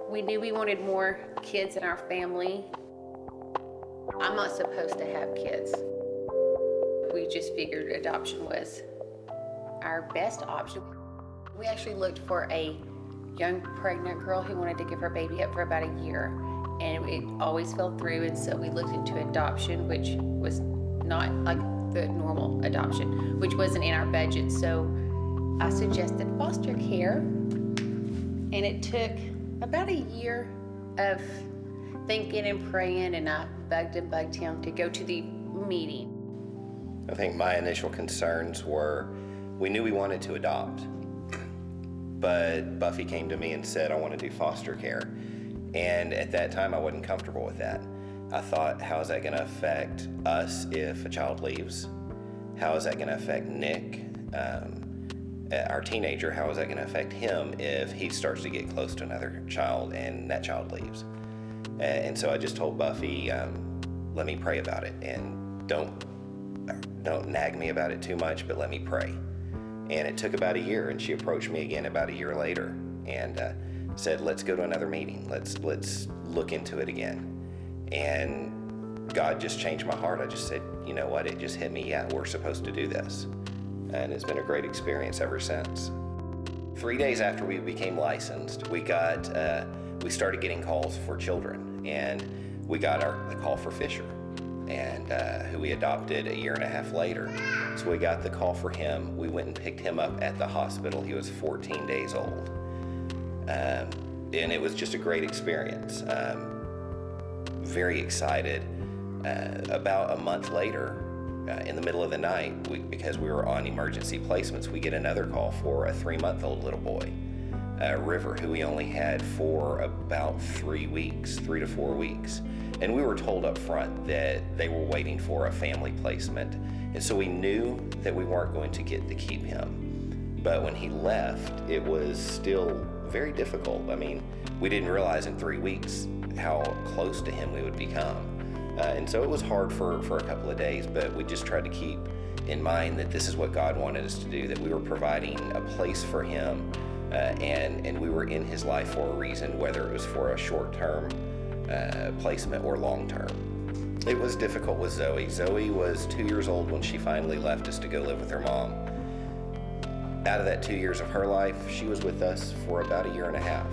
We knew we wanted more kids in our family. I'm not supposed to have kids. We just figured adoption was our best option. We actually looked for a young pregnant girl who wanted to give her baby up for about a year, and it always fell through, and so we looked into adoption, which was not like the normal adoption, which wasn't in our budget. So I suggested foster care, and it took about a year of thinking and praying, and I bugged him to go to the meeting. I think my initial concerns were, we knew we wanted to adopt, but Buffy came to me and said, I want to do foster care. And at that time, I wasn't comfortable with that. I thought, how is that going to affect us if a child leaves? How is that going to affect Nick, our teenager? How is that going to affect him if he starts to get close to another child and that child leaves? And so I just told Buffy, let me pray about it, and don't nag me about it too much, but let me pray. And it took about a year, and she approached me again about a year later and said, let's go to another meeting. Let's look into it again. And God just changed my heart. I just said, you know what, it just hit me, yeah, we're supposed to do this. And it's been a great experience ever since. 3 days after we became licensed, we started getting calls for children, and we got the call for Fisher, and who we adopted a year and a half later. So we got the call for him. We went and picked him up at the hospital. He was 14 days old. And it was just a great experience. Very excited. About a month later, in the middle of the night, because we were on emergency placements, we get another call for a 3-month-old little boy, River, who we only had for about 3 to 4 weeks. And we were told up front that they were waiting for a family placement. And so we knew that we weren't going to get to keep him. But when he left, it was still very difficult. I mean, we didn't realize in 3 weeks how close to him we would become. And so it was hard for a couple of days, but we just tried to keep in mind that this is what God wanted us to do, that we were providing a place for him, and we were in his life for a reason, whether it was for a short-term placement or long-term. It was difficult with Zoe. Zoe was 2 years old when she finally left us to go live with her mom. Out of that 2 years of her life, she was with us for about a year and a half.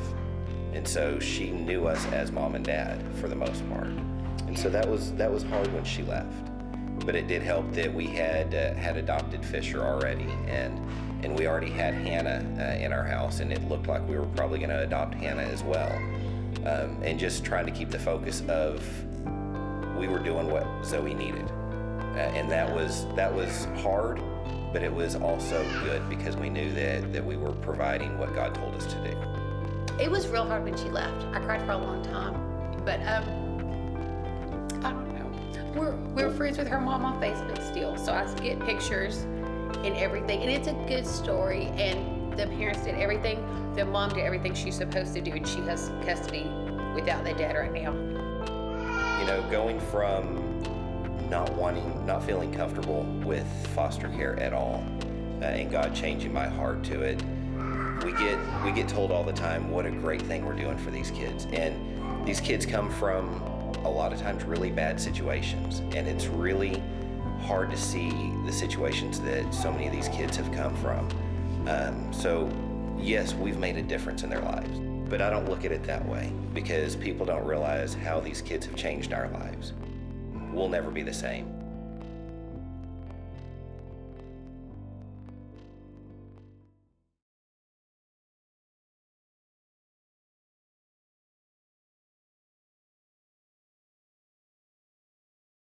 And so she knew us as mom and dad for the most part. And so that was hard when she left. But it did help that we had adopted Fisher already, and we already had Hannah in our house, and it looked like we were probably going to adopt Hannah as well. And just trying to keep the focus of, we were doing what Zoe needed. And that was hard, but it was also good because we knew that we were providing what God told us to do. It was real hard when she left. I cried for a long time, but I don't know. We're friends with her mom on Facebook still, so I get pictures and everything, and it's a good story, and the parents did everything. The mom did everything she's supposed to do, and she has custody without the dad right now. You know, going from not feeling comfortable with foster care at all, and God changing my heart to it, we get told all the time what a great thing we're doing for these kids. And these kids come from a lot of times really bad situations, and it's really hard to see the situations that so many of these kids have come from. So yes, we've made a difference in their lives, but I don't look at it that way, because people don't realize how these kids have changed our lives. We'll never be the same.